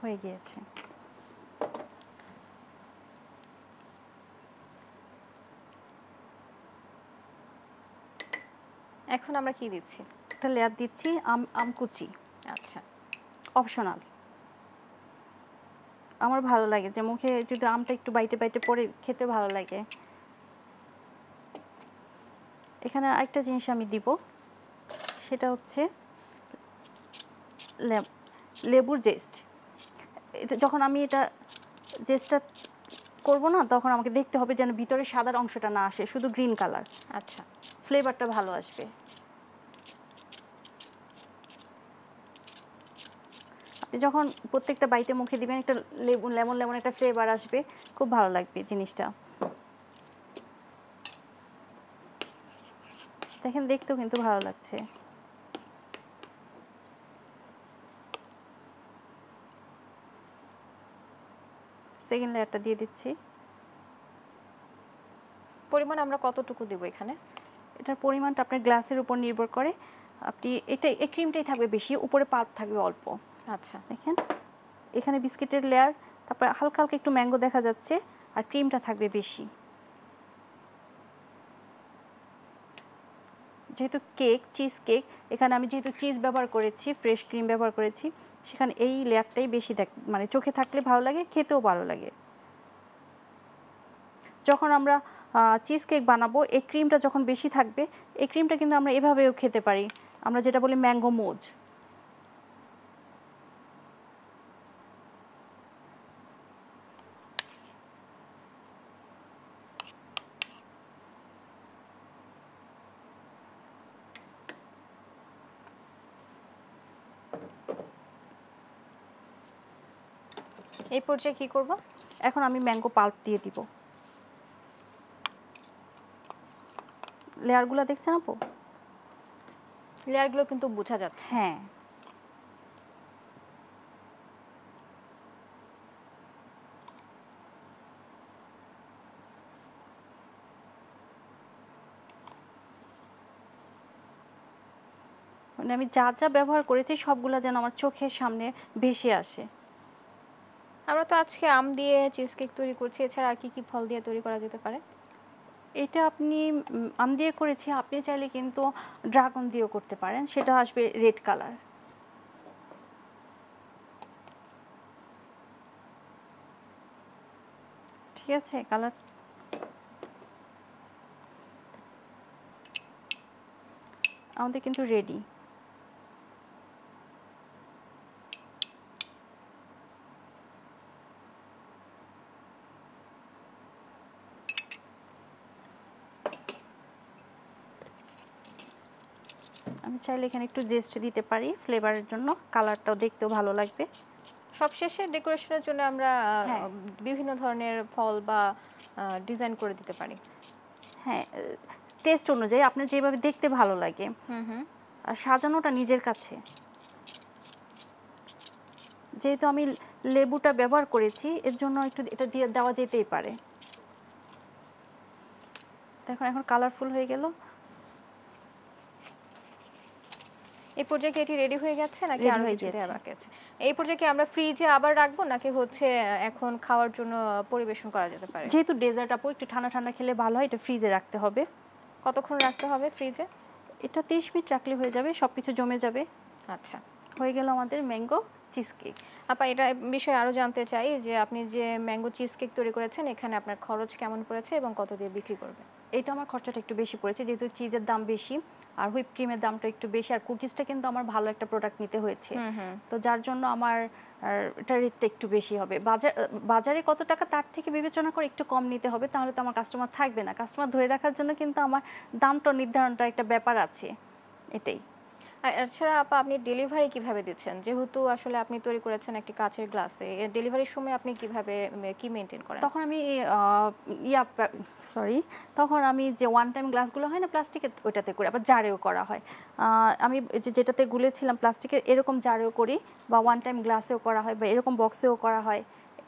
হয়ে গিয়েছে। এখন আমরা কি দিচ্ছি? একটা লেয়ার দিচ্ছি আম কুচি। আচ্ছা, অপশনাল। আমার ভালো লাগে যে মুখে যদি আমটা একটু বাইটে বাইটে পড়ে খেতে ভালো লাগে। এখানে আরেকটা জিনিস আমি দিব, সেটা হচ্ছে লেবুর জেস্ট। এটা যখন আমি এটা জেস্টটা করবো না, তখন আমাকে দেখতে হবে যেন ভিতরে সাদার অংশটা না আসে, শুধু গ্রিন কালার। আচ্ছা, ফ্লেভারটা ভালো আসবে। আপনি যখন প্রত্যেকটা বাইটে মুখে দিবেন একটা লেমন লেমন একটা ফ্লেভার আসবে, খুব ভালো লাগবে জিনিসটা। দেখেন দেখতেও কিন্তু ভালো লাগছে। সেকেন্ড লেয়ারটা দিয়ে দিচ্ছি। পরিমাণ আমরা কতটুকু দেব এখানে? এটার পরিমাণটা আপনার গ্লাসের উপর নির্ভর করে। আপনি এই ক্রিমটাই থাকবে বেশি, উপরে পাল্প থাকবে অল্প। আচ্ছা, দেখেন এখানে বিস্কিটের লেয়ার, তারপর হালকা হালকা একটু ম্যাঙ্গো দেখা যাচ্ছে, আর ক্রিমটা থাকবে বেশি। যেহেতু কেক, চিজ কেক, এখানে আমি যেহেতু চিজ ব্যবহার করেছি, ফ্রেশ ক্রিম ব্যবহার করেছি, সেখানে এই লেয়ারটাই বেশি মানে চোখে থাকলে ভালো লাগে, খেতেও ভালো লাগে। যখন আমরা চিজ কেক বানাবো, এই ক্রিমটা যখন বেশি থাকবে, এই ক্রিমটা কিন্তু আমরা এভাবেও খেতে পারি, আমরা যেটা বলি ম্যাঙ্গো মোজ। এই পর্যায়ে কি করব? এখন আমি ম্যাঙ্গো পাল্প দিয়ে দিব। লেয়ারগুলো দেখছেন আপু? লেয়ারগুলো কিন্তু বোঝা যাচ্ছে। হ্যাঁ, মানে আমি যা যা ব্যবহার করেছি সবগুলা যেন আমার চোখের সামনে ভেসে আসে। আমরা তো আজকে আম দিয়ে চিজ কেক তৈরি করছি, এছাড়া আর কি কি ফল দিয়ে তৈরি করা যেতে পারে? এটা আপনি আম দিয়ে করেছি, আপনি চাইলে কিন্তু ড্রাগন দিয়েও করতে পারেন, সেটা আসবে রেড কালার। ঠিক আছে, কালার আমাদের কিন্তু রেডি। আমি চাইলে এখানে একটু জেস্ট দিতে পারি ফ্লেভারের জন্য, কালারটাও দেখতেও ভালো লাগবে। সবশেষে ডেকোরেশনের জন্য আমরা হ্যাঁ। বিভিন্ন ধরনের ফল বা ডিজাইন করে দিতে পারি। হ্যাঁ, টেস্ট অনুযায়ী আপনার যেভাবে দেখতে ভালো লাগে। আর সাজানোটা নিজের কাছে। যেহেতু আমি লেবুটা ব্যবহার করেছি, এর জন্য একটু এটা দিয়ে দেওয়া যেতেই পারে। দেখুন এখন কালারফুল হয়ে গেল। এই পর্যায়ে কি এটি রেডি হয়ে গেছে নাকি Ready আরো হয়ে কিছু দেওয়া গেছে। বাকি আছে? এই পর্যায়ে কি আমরা ফ্রিজে আবার রাখবো নাকি হচ্ছে এখন খাওয়ার জন্য পরিবেশন করা যেতে পারে? যেহেতু ডেজার্ট আপু একটু ঠান্ডা ঠান্ডা খেলে ভালো হয়, এটা ফ্রিজে রাখতে হবে। কতক্ষণ রাখতে হবে ফ্রিজে? এটা 30 মিনিট রাখলে হয়ে যাবে, সবকিছু জমে যাবে। আচ্ছা হয়ে গেল আমাদের ম্যাঙ্গো চিজ কেক। আপা, এটা বিষয়ে আরো জানতে চাই যে আপনি যে ম্যাঙ্গো চিজ কেক তৈরি করেছেন, এখানে আপনার খরচ কেমন পড়েছে এবং কত দিয়ে বিক্রি করবেন? এটা আমার খরচাটা একটু বেশি পড়েছে, যেহেতু চিজের দাম বেশি আর হুইপ ক্রিমের দামটা একটু বেশি, আর কুকিজটা কিন্তু আমার ভালো একটা প্রোডাক্ট নিতে হয়েছে, তো যার জন্য আমার এটা রেটটা একটু বেশি হবে। বাজারে কত টাকা তার থেকে বিবেচনা করে একটু কম নিতে হবে, তাহলে তো আমার কাস্টমার থাকবে না। কাস্টমার ধরে রাখার জন্য কিন্তু আমার দামটা নির্ধারণটা একটা ব্যাপার আছে, এটাই। আর এছাড়া আপা, আপনি ডেলিভারি কিভাবে দিচ্ছেন? যেহেতু আসলে আপনি তৈরি করেছেন একটি কাচের গ্লাসে, ডেলিভারির সময় আপনি কিভাবে কি মেনটেন করেন? তখন আমি তখন আমি যে ওয়ান টাইম গ্লাসগুলো হয় না প্লাস্টিকের, ওইটাতে করি, আবার জারেও করা হয়। আমি যেটাতে গুলেছিলাম প্লাস্টিকের, এরকম জারেও করি, বা ওয়ান টাইম গ্লাসেও করা হয়, বা এরকম বক্সেও করা হয়।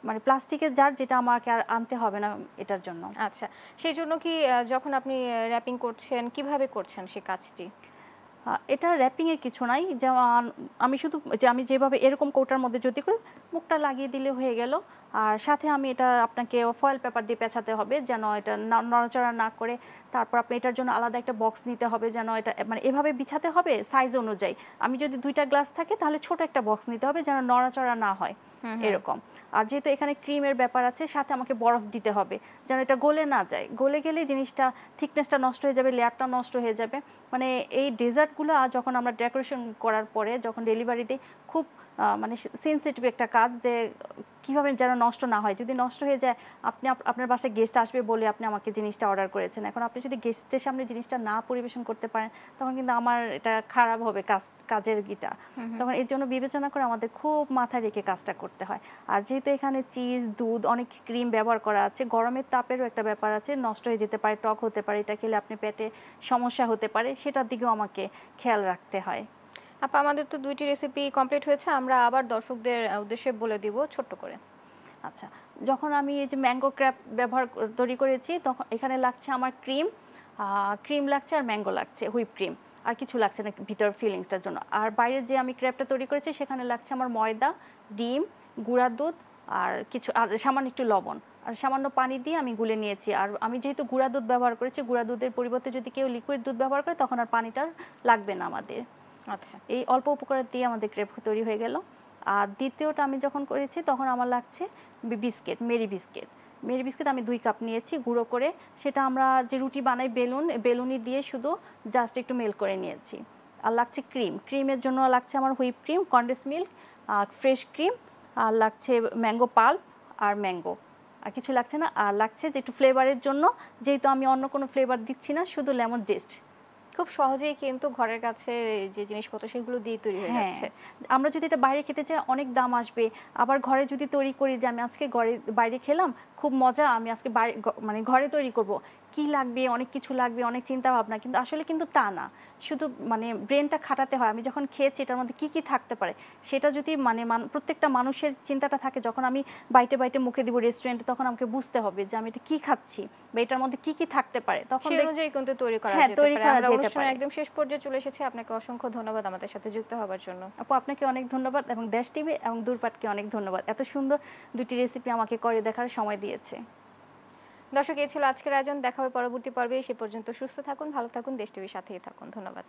মানে প্লাস্টিকের জার, যেটা আমাকে আর আনতে হবে না এটার জন্য। আচ্ছা, সেই জন্য কি যখন আপনি র্যাপিং করছেন কিভাবে করছেন সেই কাজটি? এটা র্যাপিংয়ের কিছু নাই, যেমন আমি শুধু যে আমি যেভাবে এরকম কৌটার মধ্যে যদি করে মুখটা লাগিয়ে দিলে হয়ে গেল। আর সাথে আমি এটা আপনাকে ফয়েল পেপার দিয়ে পেঁচাতে হবে, যেন এটা নড়াচড়া না করে। তারপর আপনি এটার জন্য আলাদা একটা বক্স নিতে হবে, যেন এটা মানে এভাবে বিছাতে হবে সাইজ অনুযায়ী। আমি যদি 2টা গ্লাস থাকে তাহলে ছোট একটা বক্স নিতে হবে, যেন নড়াচড়া না হয় এরকম। আর যেহেতু এখানে ক্রিমের ব্যাপার আছে, সাথে আমাকে বরফ দিতে হবে, যেন এটা গলে না যায়। গলে গেলে জিনিসটা থিকনেসটা নষ্ট হয়ে যাবে, লেয়ারটা নষ্ট হয়ে যাবে। মানে এই ডেজার্টগুলো যখন আমরা ডেকোরেশন করার পরে যখন ডেলিভারি দিই, খুব মানে সেনসিটিভ একটা কাজ, যে কীভাবে যেন নষ্ট না হয়। যদি নষ্ট হয়ে যায়, আপনি আপনার বাসায় গেস্ট আসবে বলে আপনি আমাকে জিনিসটা অর্ডার করেছেন, এখন আপনি যদি গেস্টের সামনে জিনিসটা না পরিবেশন করতে পারেন, তখন কিন্তু আমার এটা খারাপ হবে কাজের গিটা। তখন এর জন্য বিবেচনা করে আমাদের খুব মাথায় রেখে কাজটা করতে হয়। আর যেহেতু এখানে চিজ, দুধ, অনেক ক্রিম ব্যবহার করা আছে, গরমের তাপেরও একটা ব্যাপার আছে, নষ্ট হয়ে যেতে পারে, টক হতে পারে, এটা খেলে আপনি পেটে সমস্যা হতে পারে, সেটার দিকেও আমাকে খেয়াল রাখতে হয়। আপা, আমাদের তো 2টি রেসিপি কমপ্লিট হয়েছে, আমরা আবার দর্শকদের উদ্দেশ্যে বলে দিব ছোট্ট করে। আচ্ছা, যখন আমি এই যে ম্যাঙ্গো ক্র্যাপ তৈরি করেছি, তখন এখানে লাগছে আমার ক্রিম লাগছে, আর ম্যাঙ্গো লাগছে, হুইপ ক্রিম, আর কিছু লাগছে না ভিতর ফিলিংসটার জন্য। আর বাইরে যে আমি ক্র্যাপটা তৈরি করেছি সেখানে লাগছে আমার ময়দা, ডিম, গুঁড়া দুধ, আর সামান্য একটু লবণ, আর সামান্য পানি দিয়ে আমি গুলে নিয়েছি। আর আমি যেহেতু গুঁড়া দুধ ব্যবহার করেছি, গুঁড়া দুধের পরিবর্তে যদি কেউ লিকুইড দুধ ব্যবহার করে, তখন আর পানিটা লাগবে না আমাদের। আচ্ছা, এই অল্প উপকরণ দিয়ে আমাদের ক্রেপ তৈরি হয়ে গেল। আর দ্বিতীয়টা আমি যখন করেছি, তখন আমার লাগছে মেরি বিস্কিট আমি 2 কাপ নিয়েছি গুঁড়ো করে। সেটা আমরা যে রুটি বানাই বেলুনি দিয়ে শুধু জাস্ট একটু মেল করে নিয়েছি। আর লাগছে ক্রিমের জন্য লাগছে আমার whip cream, condensed milk, fresh cream, আর লাগছে ম্যাঙ্গো পাল্প আর ম্যাঙ্গো, আর কিছু লাগছে না। আর লাগছে যে একটু ফ্লেভারের জন্য, যেহেতু আমি অন্য কোনো ফ্লেভার দিচ্ছি না, শুধু লেমন জেস্ট। খুব সহজেই কিন্তু ঘরের কাছে যে জিনিসপত্র সেগুলো দিয়ে তৈরি হয়ে যাচ্ছে। আমরা যদি এটা বাইরে খেতে চাই, অনেক দাম আসবে। আবার ঘরে যদি তৈরি করি, যে আমি আজকে বাইরে খেলাম, খুব মজা, আমি আজকে মানে ঘরে তৈরি করব, কি লাগবে, অনেক কিছু লাগবে, অনেক চিন্তা ভাবনা, কিন্তু আসলে কিন্তু তা না। শুধু মানে ব্রেনটা খাটাতে হয়। আমি যখন খেয়েছি এটার মধ্যে কি কি থাকতে পারে, সেটা যদি মানে প্রত্যেকটা মানুষের চিন্তাটা থাকে, যখন আমি বাইটে মুখে দিব রেস্টুরেন্টে, তখন আমাকে বুঝতে হবে যে আমি এটা কি খাচ্ছি বা এটার মধ্যে কি কি থাকতে পারে, তখন সেই অনুযায়ী কিন্তু তৈরি করা যেতে পারে। আমরা অনুষ্ঠানের একদম শেষ পর্যায়ে চলে এসেছি। আপনাকে অসংখ্য ধন্যবাদ আমাদের সাথে যুক্ত হওয়ার জন্য। আপু, আপনাকে অনেক ধন্যবাদ, এবং দেশ টিভি এবং দূরপাটকে অনেক ধন্যবাদ, এত সুন্দর 2টি রেসিপি আমাকে করে দেখার সময় দিয়েছে। দর্শক, এই ছিল আজকের আয়োজন। দেখা হবে পরবর্তী পর্বে। সে পর্যন্ত সুস্থ থাকুন, ভালো থাকুন, দেশ টিভির সাথেই থাকুন। ধন্যবাদ।